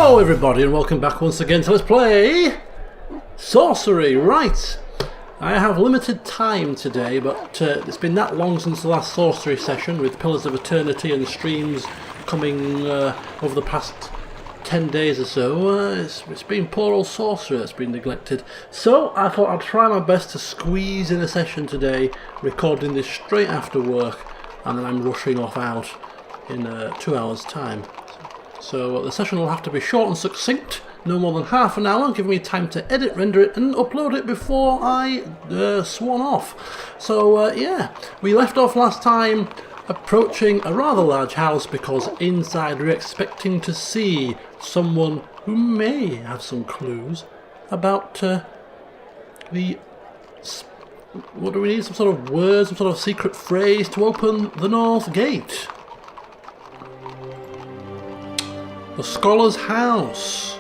Hello everybody and welcome back once again to Let's Play Sorcery. Right, I have limited time today, but it's been that long since the last Sorcery session with Pillars of Eternity and streams coming over the past 10 days or so. It's been poor old Sorcery that's been neglected. So I thought I'd try my best to squeeze in a session today, recording this straight after work, and then I'm rushing off out in 2 hours time. So the session will have to be short and succinct, no more than half an hour, giving me time to edit, render it and upload it before I swan off. So yeah, we left off last time approaching a rather large house because inside we're expecting to see someone who may have some clues about the... What do we need? Some sort of word, some sort of secret phrase to open the north gate. The Scholar's House.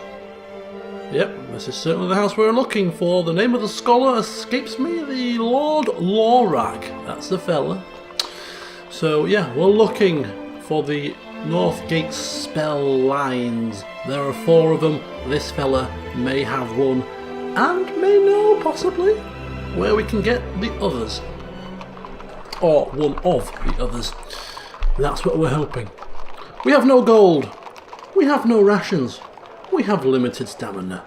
Yep, this is certainly the house we're looking for. The name of the scholar escapes me. The Lord Lorag. That's the fella. So yeah, we're looking for the North Gate spell lines. There are 4 of them. This fella may have one and may know, possibly, where we can get the others. Or one of the others. That's what we're hoping. We have no gold. We have no rations. We have limited stamina.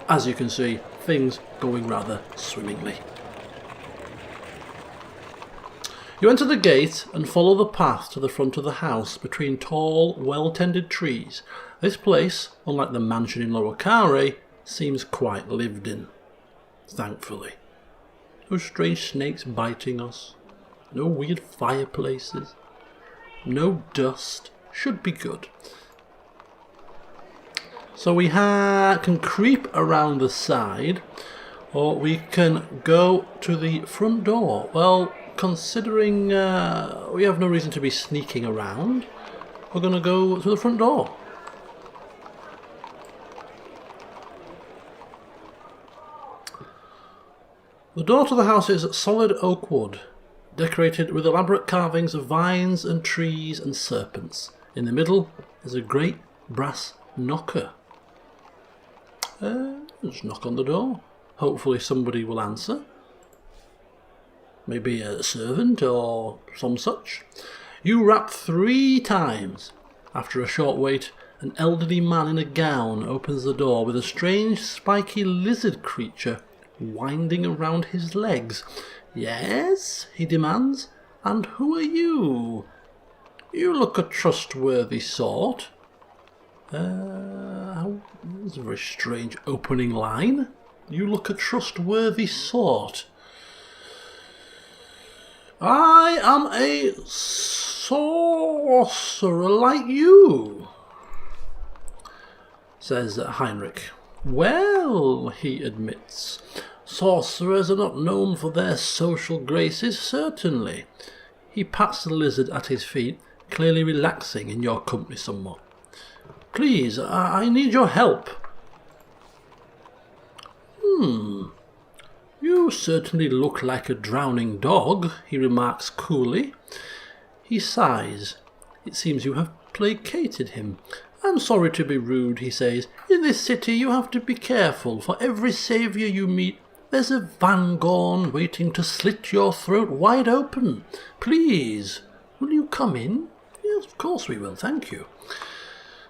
As you can see, things going rather swimmingly. You enter the gate and follow the path to the front of the house between tall, well-tended trees. This place, unlike the mansion in Lower Kare, seems quite lived in. Thankfully. No strange snakes biting us. No weird fireplaces. No dust. Should be good. So we can creep around the side, or we can go to the front door. Well, considering we have no reason to be sneaking around, we're going to go to the front door. The door to the house is solid oak wood, decorated with elaborate carvings of vines and trees and serpents. In the middle is a great brass knocker. Just knock on the door. Hopefully somebody will answer. Maybe a servant or some such. You rap 3 times. After a short wait, an elderly man in a gown opens the door with a strange spiky lizard creature winding around his legs. Yes, he demands. And who are you? You look a trustworthy sort. That's a very strange opening line. You look a trustworthy sort. I am a sorcerer like you, says Heinrich. Well, he admits, sorcerers are not known for their social graces, certainly. He pats the lizard at his feet, clearly relaxing in your company somewhat. Please, I need your help. You certainly look like a drowning dog, he remarks coolly. He sighs. It seems you have placated him. I'm sorry to be rude, he says. In this city you have to be careful. For every saviour you meet, there's a Vangorn waiting to slit your throat wide open. Please, will you come in? Yes, of course we will, thank you.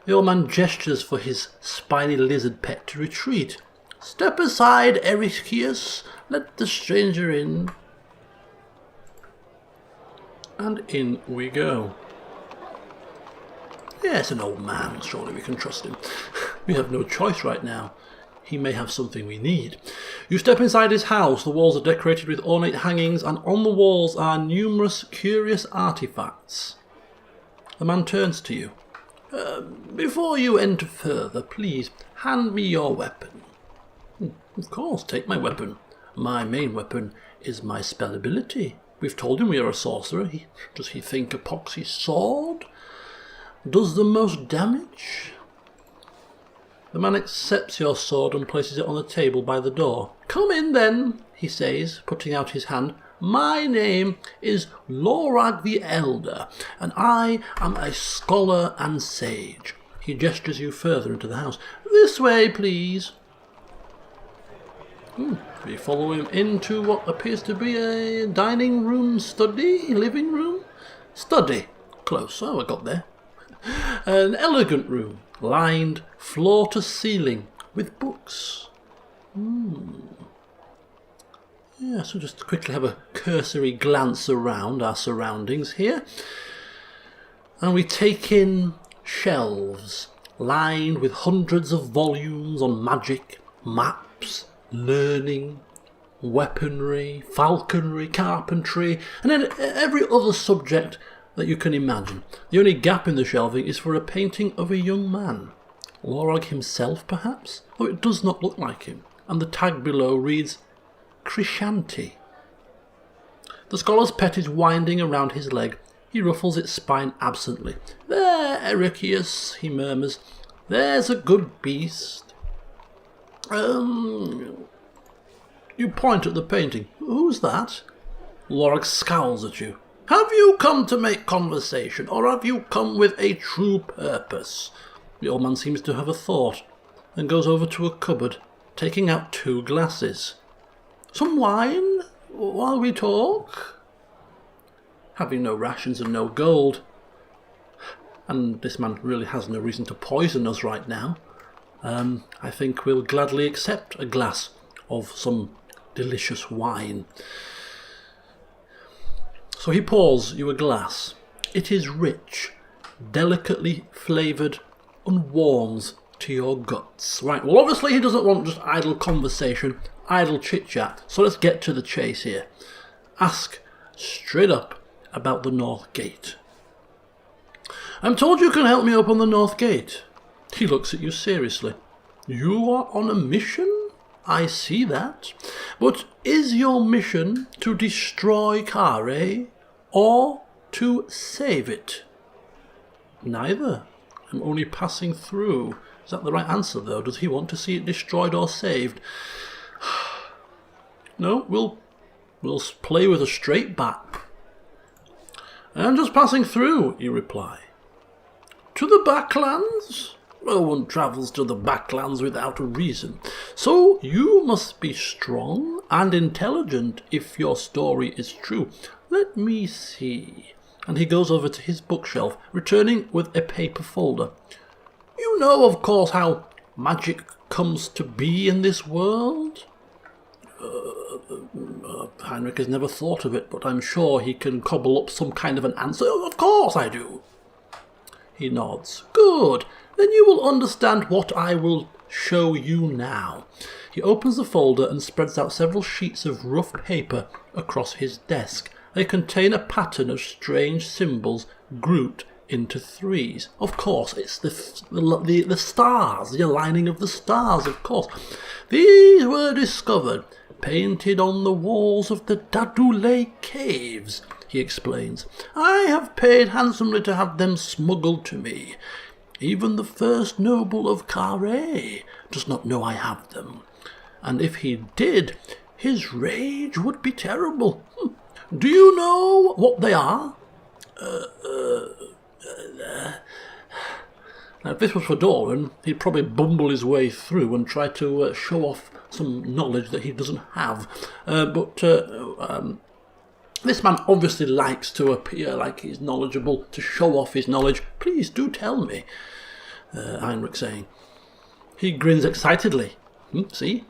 The old man gestures for his spiny lizard pet to retreat. Step aside, Ericius. Let the stranger in. And in we go. Yes, an old man. Surely we can trust him. We have no choice right now. He may have something we need. You step inside his house. The walls are decorated with ornate hangings, and on the walls are numerous curious artifacts. The man turns to you. Before you enter further, please hand me your weapon. Of course, take my weapon. My main weapon is my spell ability. We've told him we are a sorcerer. Does he think epoxy sword does the most damage? The man accepts your sword and places it on the table by the door. Come in then, he says, putting out his hand. My name is Lorag the Elder, and I am a scholar and sage. He He gestures you further into the house. This way, please. We follow him into what appears to be a dining room, study, living room? Study. Close. Oh, I got there. An elegant room, lined floor to ceiling with books. Yeah, so just to quickly have a cursory glance around our surroundings here. And we take in shelves lined with hundreds of volumes on magic, maps, learning, weaponry, falconry, carpentry, and then every other subject that you can imagine. The only gap in the shelving is for a painting of a young man. Lorog himself, perhaps? Though it does not look like him, and the tag below reads Krishanti. The scholar's pet is winding around his leg. He ruffles its spine absently. There, Ericius, he murmurs. There's a good beast. You point at the painting. Who's that? Lorog scowls at you. Have you come to make conversation, or have you come with a true purpose? The old man seems to have a thought, and goes over to a cupboard, taking out 2 glasses. Some wine, while we talk? Having no rations and no gold, and this man really has no reason to poison us right now, I think we'll gladly accept a glass of some delicious wine. So he pours you a glass. It is rich, delicately flavoured, and warms to your guts. Right, well obviously he doesn't want just idle conversation, idle chit-chat, so let's get to the chase here. Ask straight up about the North Gate. I'm told you can help me open the North Gate. He looks at you seriously. You are on a mission? I see that. But is your mission to destroy Kare or to save it? Neither. I'm only passing through. Is that the right answer, though? Does he want to see it destroyed or saved? No, we'll play with a straight back. I'm just passing through, you reply. To the Backlands? No one travels to the Backlands without a reason. So you must be strong and intelligent if your story is true. Let me see. And he goes over to his bookshelf, returning with a paper folder. You know, of course, how magic comes to be in this world? Heinrich has never thought of it, but I'm sure he can cobble up some kind of an answer. Of course I do. He nods. Good. Then you will understand what I will show you now. He opens the folder and spreads out several sheets of rough paper across his desk. They contain a pattern of strange symbols grouped into 3s. Of course, it's the stars, the aligning of the stars, of course. These were discovered, painted on the walls of the Dadule caves, he explains. I have paid handsomely to have them smuggled to me. Even the first noble of Kare does not know I have them. And if he did, his rage would be terrible. Do you know what they are? Now, if this was for Doran, he'd probably bumble his way through and try to show off some knowledge that he doesn't have. But this man obviously likes to appear like he's knowledgeable, to show off his knowledge. Please do tell me, Heinrich saying. He grins excitedly. See?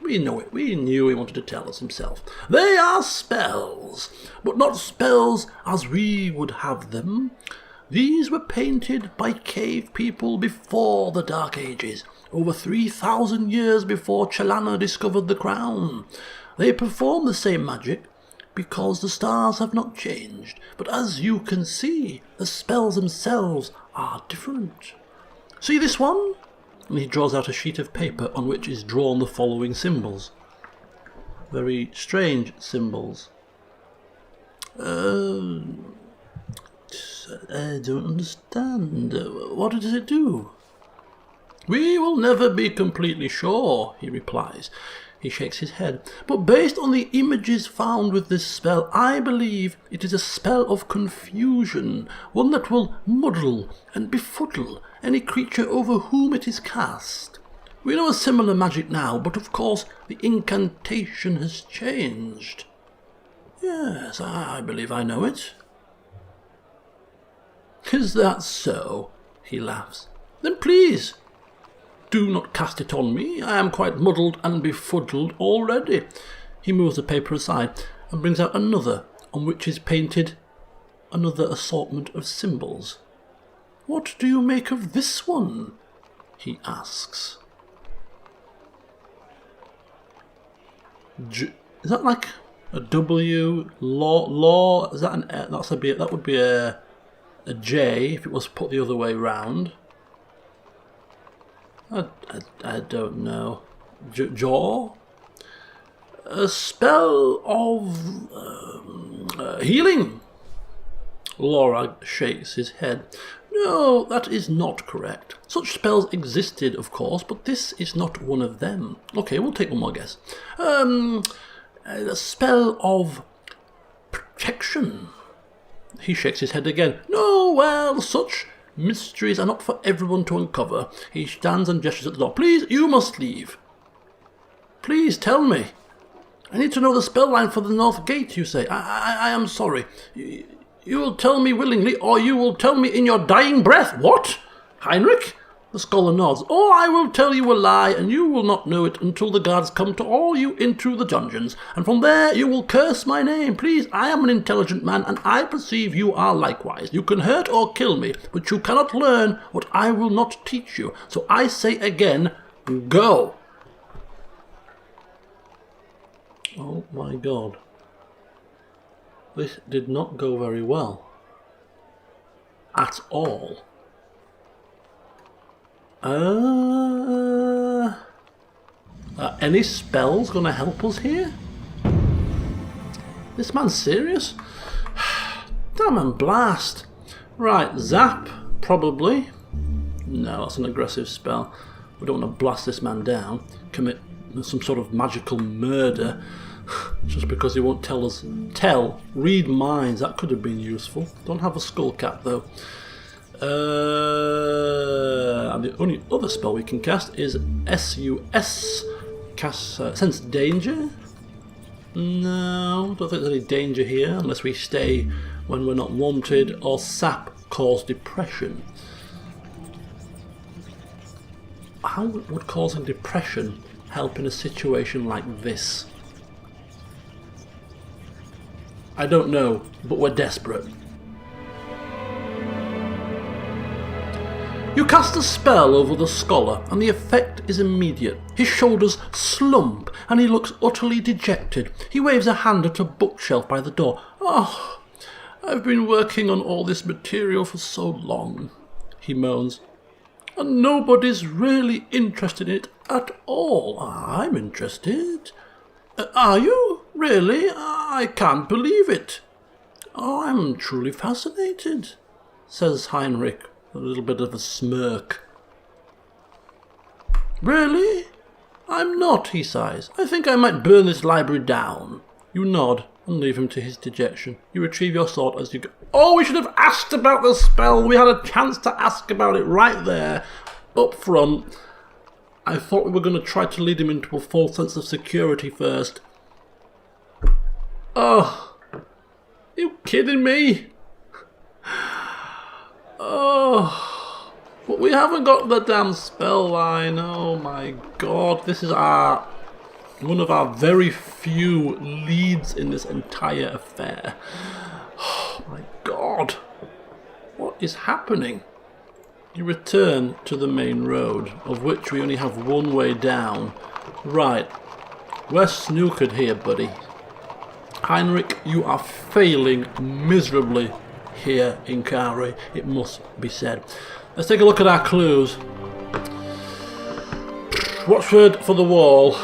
We know it. We knew he wanted to tell us himself. They are spells, but not spells as we would have them. These were painted by cave people before the Dark Ages, over 3,000 years before Chalana discovered the crown. They perform the same magic because the stars have not changed, but as you can see, the spells themselves are different. See this one? And he draws out a sheet of paper on which is drawn the following symbols. Very strange symbols. I don't understand. What does it do? We will never be completely sure, he replies. He shakes his head. But based on the images found with this spell, I believe it is a spell of confusion, one that will muddle and befuddle any creature over whom it is cast. We know a similar magic now, but of course the incantation has changed. Yes, I believe I know it. Is that so? He laughs. Then please, do not cast it on me. I am quite muddled and befuddled already. He moves the paper aside and brings out another, on which is painted another assortment of symbols. What do you make of this one? He asks. Is that like a W? Law? Is that an? That would be a J if it was put the other way round. I don't know. Jaw? A spell of healing. Laura shakes his head. No, that is not correct. Such spells existed, of course, but this is not one of them. Okay, we'll take one more guess. A spell of protection. He shakes his head again. No, well, such mysteries are not for everyone to uncover. He stands and gestures at the door. Please, you must leave. Please, tell me. I need to know the spell line for the north gate, you say. I am sorry. You will tell me willingly, or you will tell me in your dying breath. What? Heinrich? The scholar nods. Or I will tell you a lie, and you will not know it until the guards come to haul you into the dungeons, and from there you will curse my name. Please, I am an intelligent man, and I perceive you are likewise. You can hurt or kill me, but you cannot learn what I will not teach you. So I say again, go. Oh my God. This did not go very well. At all. Any spells gonna help us here? This man's serious? Damn and blast. Right, zap, probably. No, that's an aggressive spell. We don't want to blast this man down, commit some sort of magical murder. Just because he won't tell us. Read minds, that could have been useful. Don't have a skull cap though. And the only other spell we can cast is SUS. Sense danger? No, don't think there's any danger here unless we stay when we're not wanted, or sap cause depression. How would causing depression help in a situation like this? I don't know, but we're desperate. You cast a spell over the scholar, and the effect is immediate. His shoulders slump, and he looks utterly dejected. He waves a hand at a bookshelf by the door. Oh, I've been working on all this material for so long, he moans. And nobody's really interested in it at all. I'm interested. Are you? Really? I can't believe it. Oh, I'm truly fascinated, says Heinrich, with a little bit of a smirk. Really? I'm not, he sighs. I think I might burn this library down. You nod and leave him to his dejection. You retrieve your sword as you go. Oh, we should have asked about the spell. We had a chance to ask about it right there, up front. I thought we were going to try to lead him into a false sense of security first. Oh, are you kidding me? Oh, but we haven't got the damn spell line. Oh my God, this is one of our very few leads in this entire affair. Oh my God, what is happening? You return to the main road, of which we only have one way down. Right, we're snookered here, buddy. Heinrich, you are failing miserably here in Kari, it must be said. Let's take a look at our clues. Watchword for the wall.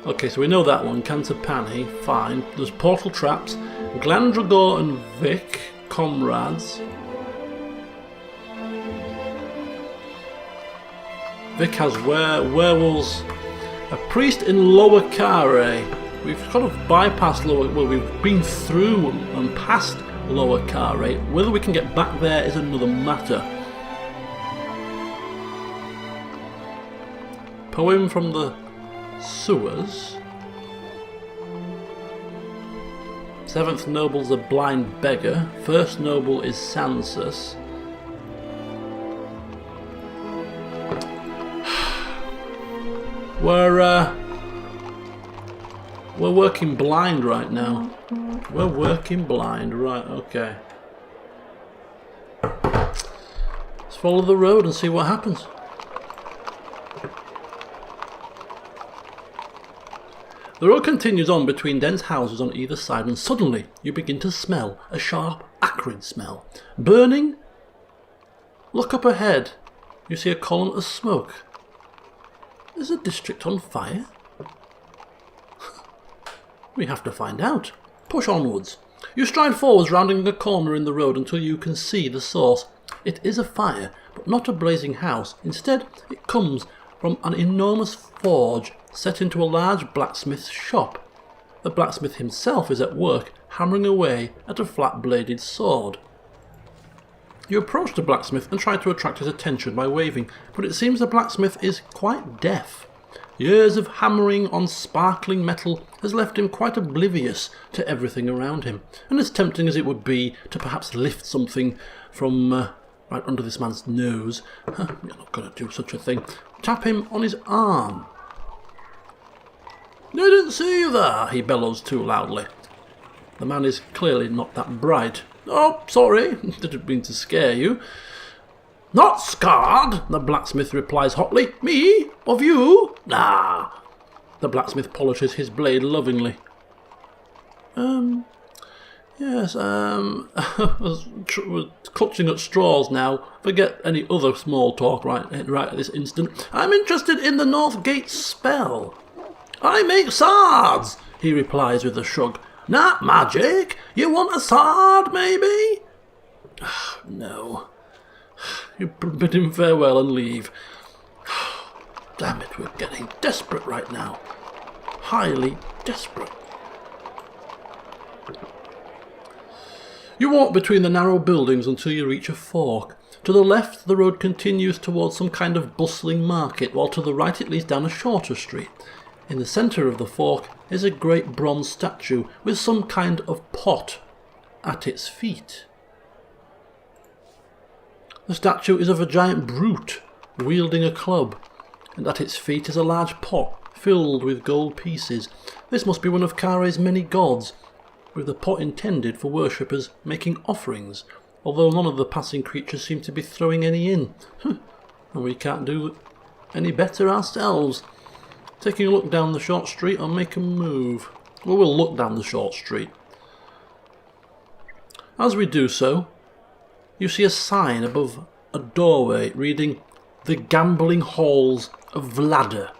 Okay, so we know that one. Cantapanhi, fine. There's portal traps. Glandragor and Vic, comrades. Vic has werewolves A priest in Lower Carre. We've kind of bypassed Lower... Well, we've been through and past Lower Carre. Whether we can get back there is another matter. Poem from the sewers. Seventh noble's a blind beggar. First noble is Sansus. We're working blind right now. We're working blind, right, okay. Let's follow the road and see what happens. The road continues on between dense houses on either side, and suddenly you begin to smell a sharp, acrid smell. Burning? Look up ahead. You see a column of smoke. Is the district on fire? We have to find out. Push onwards. You stride forwards, rounding a corner in the road until you can see the source. It is a fire, but not a blazing house. Instead, it comes from an enormous forge set into a large blacksmith's shop. The blacksmith himself is at work, hammering away at a flat-bladed sword. You approach the blacksmith and try to attract his attention by waving, but it seems the blacksmith is quite deaf. Years of hammering on sparkling metal has left him quite oblivious to everything around him, and as tempting as it would be to perhaps lift something from right under this man's nose, you're not going to do such a thing, tap him on his arm. "Didn't see you there," he bellows too loudly. The man is clearly not that bright. "Oh, sorry, didn't mean to scare you." "Not scarred," the blacksmith replies hotly. "Me? Of you? Nah." The blacksmith polishes his blade lovingly. Yes, we're clutching at straws now. Forget any other small talk right at this instant. "I'm interested in the North Gate spell." "I make swords," he replies with a shrug. "Not magic. You want a sword, maybe?" "No." You bid him farewell and leave. Damn it, we're getting desperate right now. Highly desperate. You walk between the narrow buildings until you reach a fork. To the left, the road continues towards some kind of bustling market, while to the right it leads down a shorter street. In the centre of the fork is a great bronze statue with some kind of pot at its feet. The statue is of a giant brute wielding a club, and at its feet is a large pot filled with gold pieces. This must be one of Carre's many gods, with the pot intended for worshippers making offerings, although none of the passing creatures seem to be throwing any in. And we can't do any better ourselves. Taking a look down the short street, I'll make a move. Well, we'll look down the short street. As we do so, you see a sign above a doorway reading, "The Gambling Halls of Vlada."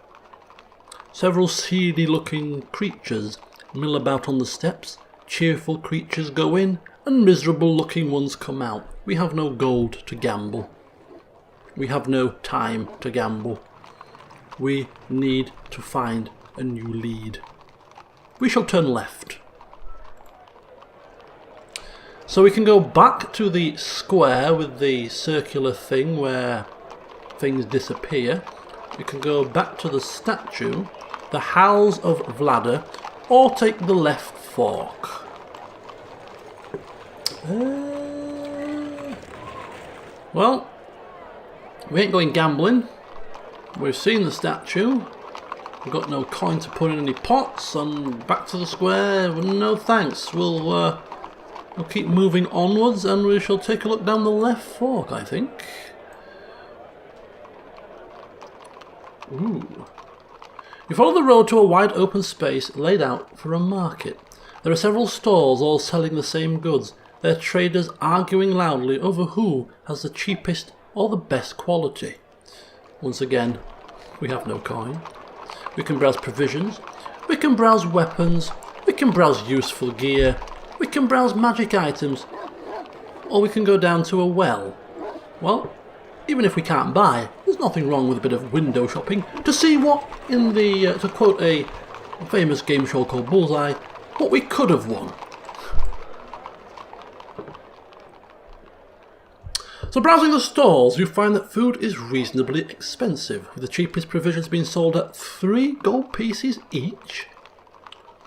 Several seedy-looking creatures mill about on the steps. Cheerful creatures go in, and miserable-looking ones come out. We have no gold to gamble. We have no time to gamble. We need to find a new lead. We shall turn left. So we can go back to the square with the circular thing where things disappear. We can go back to the statue, the Halls of Vlada, or take the left fork. Well, we ain't going gambling. We've seen the statue. We've got no coin to put in any pots, and back to the square. No thanks. We'll keep moving onwards, and we shall take a look down the left fork, I think. Ooh. You follow the road to a wide open space laid out for a market. There are several stalls all selling the same goods, their traders arguing loudly over who has the cheapest or the best quality. Once again, we have no coin. We can browse provisions, we can browse weapons, we can browse useful gear, we can browse magic items, or we can go down to a well. Well, even if we can't buy, there's there's nothing wrong with a bit of window shopping to see what, in the, to quote a famous game show called Bullseye, what we could have won. So browsing the stalls, you find that food is reasonably expensive, with the cheapest provisions being sold at 3 gold pieces each.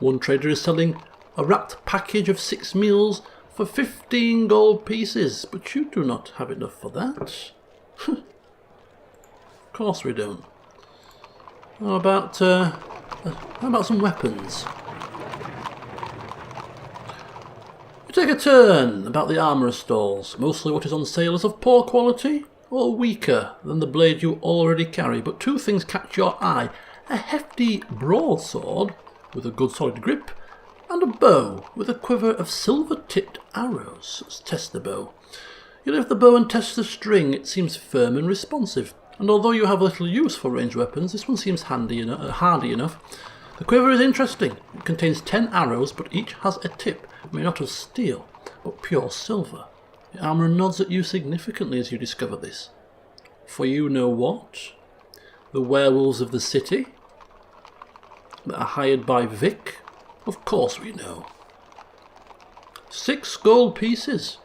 One trader is selling a wrapped package of 6 meals for 15 gold pieces, but you do not have enough for that. Of course we don't. How about some weapons? We take a turn about the armourer's stalls. Mostly what is on sale is of poor quality or weaker than the blade you already carry, but 2 things catch your eye: a hefty broadsword with a good solid grip, and a bow with a quiver of silver-tipped arrows. Let's test the bow. You lift the bow and test the string. It seems firm and responsive, and although you have little use for ranged weapons, this one seems hardy enough. The quiver is interesting. It contains 10 arrows, but each has a tip, made not of steel, but pure silver. The armourer nods at you significantly as you discover this. For you know what? The werewolves of the city that are hired by Vic? Of course we know. 6 gold pieces.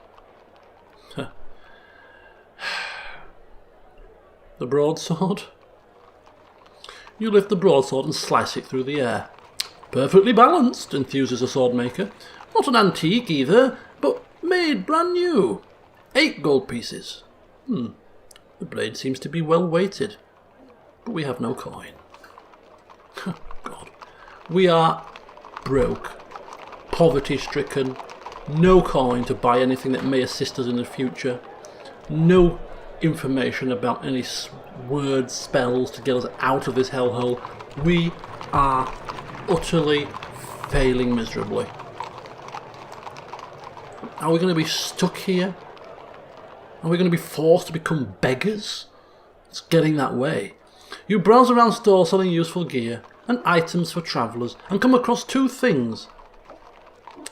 The broadsword? You lift the broadsword and slice it through the air. Perfectly balanced, enthuses a sword maker. Not an antique either, but made brand new. 8 gold pieces. The blade seems to be well weighted, but we have no coin. God. We are broke, poverty-stricken, no coin to buy anything that may assist us in the future, no information about any word spells to get us out of this hellhole. We are utterly failing miserably. Are we going to be stuck here? Are we going to be forced to become beggars? It's getting that way. You browse around stores selling useful gear and items for travellers and come across 2 things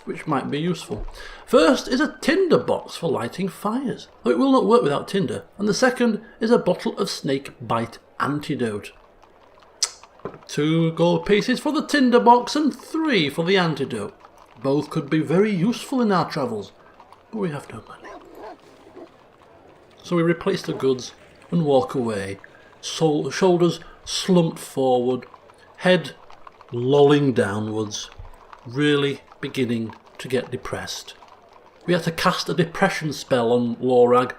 which might be useful. First is a tinder box for lighting fires, though it will not work without tinder, and the second is a bottle of snake bite antidote. 2 gold pieces for the tinder box and 3 for the antidote. Both could be very useful in our travels, but we have no money. So we replace the goods and walk away, shoulders slumped forward, head lolling downwards, really beginning to get depressed. We had to cast a depression spell on Lorag.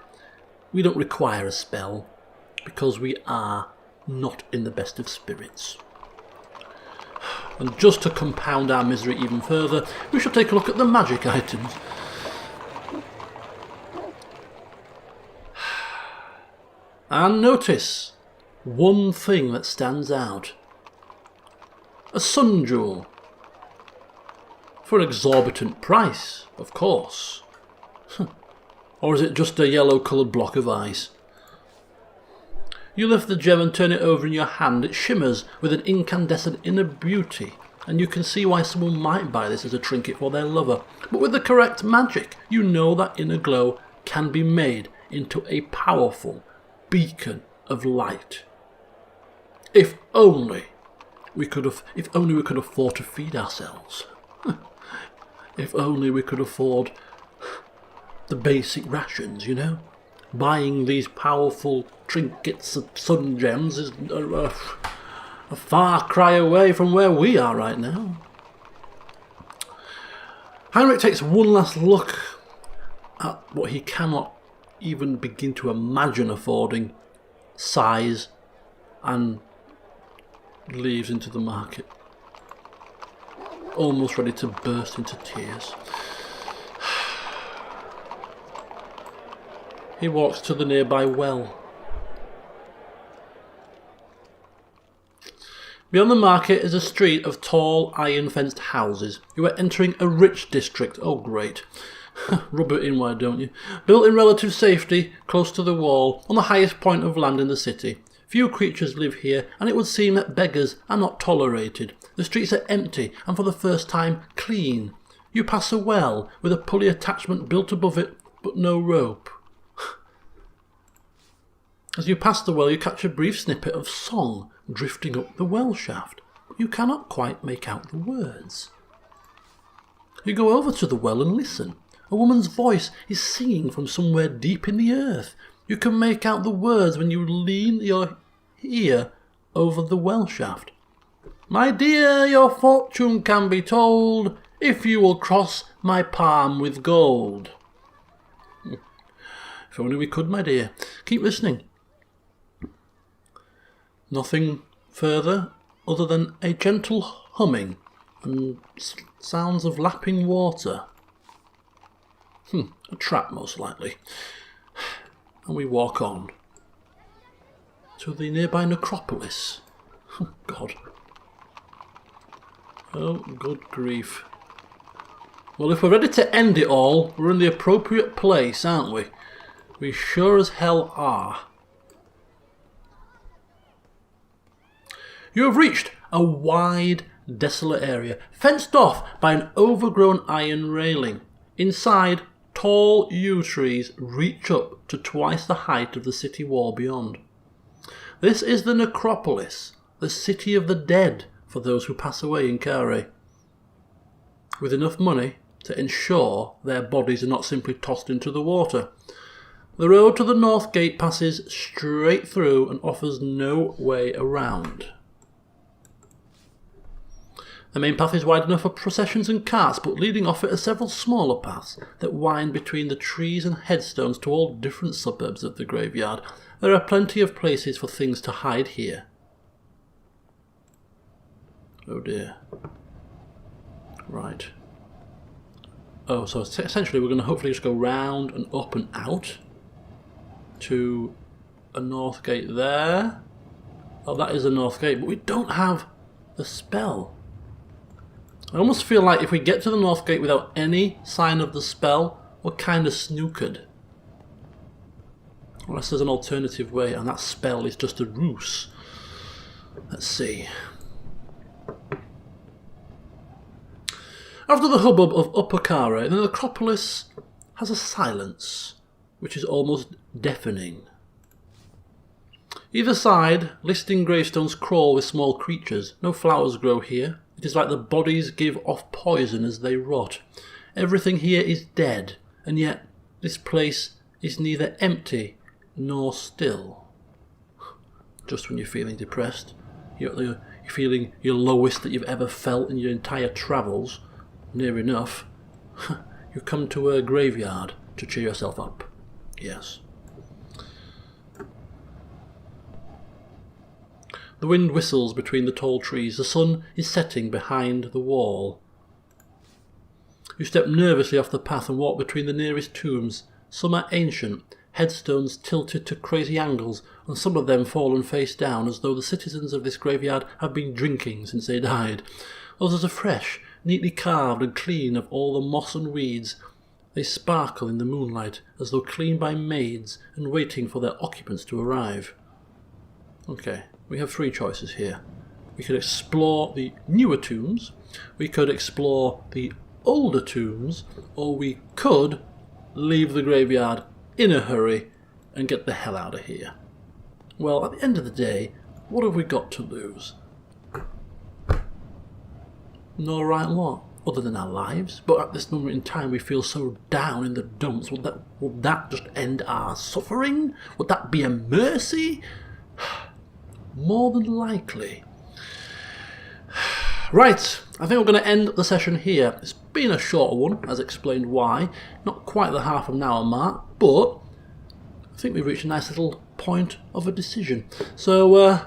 We don't require a spell, because we are not in the best of spirits. And just to compound our misery even further, we shall take a look at the magic items. And notice one thing that stands out. A sun jewel. For an exorbitant price, of course. Or is it just a yellow-coloured block of ice? You lift the gem and turn it over in your hand. It shimmers with an incandescent inner beauty, and you can see why someone might buy this as a trinket for their lover. But with the correct magic, you know that inner glow can be made into a powerful beacon of light. If only we could afford to feed ourselves. If only we could afford the basic rations, you know? Buying these powerful trinkets of sun gems is a far cry away from where we are right now. Heinrich takes one last look at what he cannot even begin to imagine affording, sighs, and leaves into the market, almost ready to burst into tears. He walks to the nearby well. Beyond the market is a street of tall, iron-fenced houses. You are entering a rich district. Oh, great. Rub it in, why don't you? Built in relative safety, close to the wall, on the highest point of land in the city. Few creatures live here, and it would seem that beggars are not tolerated. The streets are empty, and for the first time, clean. You pass a well, with a pulley attachment built above it, but no rope. As you pass the well, you catch a brief snippet of song drifting up the well shaft. You cannot quite make out the words. You go over to the well and listen. A woman's voice is singing from somewhere deep in the earth. You can make out the words when you lean your ear over the well shaft. My dear, your fortune can be told if you will cross my palm with gold. If only we could, my dear. Keep listening. Nothing further other than a gentle humming and sounds of lapping water. A trap most likely. And we walk on to the nearby necropolis. Oh, God. Oh, good grief. Well, if we're ready to end it all, we're in the appropriate place, aren't we? We sure as hell are. You have reached a wide, desolate area, fenced off by an overgrown iron railing. Inside, tall yew trees reach up to twice the height of the city wall beyond. This is the necropolis, the city of the dead for those who pass away in Kare, with enough money to ensure their bodies are not simply tossed into the water. The road to the north gate passes straight through and offers no way around. The main path is wide enough for processions and carts, but leading off it are several smaller paths that wind between the trees and headstones to all different suburbs of the graveyard. There are plenty of places for things to hide here. Oh dear. Right. Oh, so essentially we're going to hopefully just go round and up and out to a north gate there. Oh, that is a north gate, but we don't have the spell. I almost feel like if we get to the north gate without any sign of the spell, we're kind of snookered. Unless there's an alternative way, and that spell is just a ruse. Let's see. After the hubbub of Upper Kare, the necropolis has a silence, which is almost deafening. Either side, listing gravestones crawl with small creatures. No flowers grow here. It is like the bodies give off poison as they rot. Everything here is dead, and yet this place is neither empty nor still. Just when you're feeling depressed, you're feeling your lowest that you've ever felt in your entire travels, near enough, you come to a graveyard to cheer yourself up. Yes. The wind whistles between the tall trees. The sun is setting behind the wall. You step nervously off the path and walk between the nearest tombs. Some are ancient, headstones tilted to crazy angles, and some of them fallen face down as though the citizens of this graveyard have been drinking since they died. Others are fresh, neatly carved and clean of all the moss and weeds. They sparkle in the moonlight as though cleaned by maids and waiting for their occupants to arrive. Okay. We have three choices here. We could explore the newer tombs, we could explore the older tombs, or we could leave the graveyard in a hurry and get the hell out of here. Well, at the end of the day, what have we got to lose? No right lot, other than our lives, but at this moment in time we feel so down in the dumps. Would that just end our suffering? Would that be a mercy? More than likely. Right, I think we're going to end the session here. It's been a shorter one, as explained why. Not quite the half an hour mark, but I think we've reached a nice little point of a decision. So,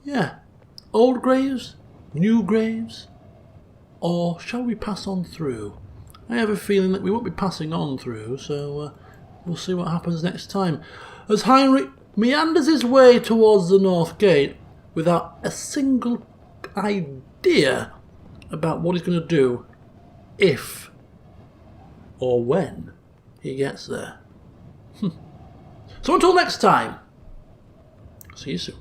yeah. Old graves? New graves? Or shall we pass on through? I have a feeling that we won't be passing on through, so we'll see what happens next time. As Heinrich meanders his way towards the north gate without a single idea about what he's going to do if or when he gets there. So until next time, see you soon.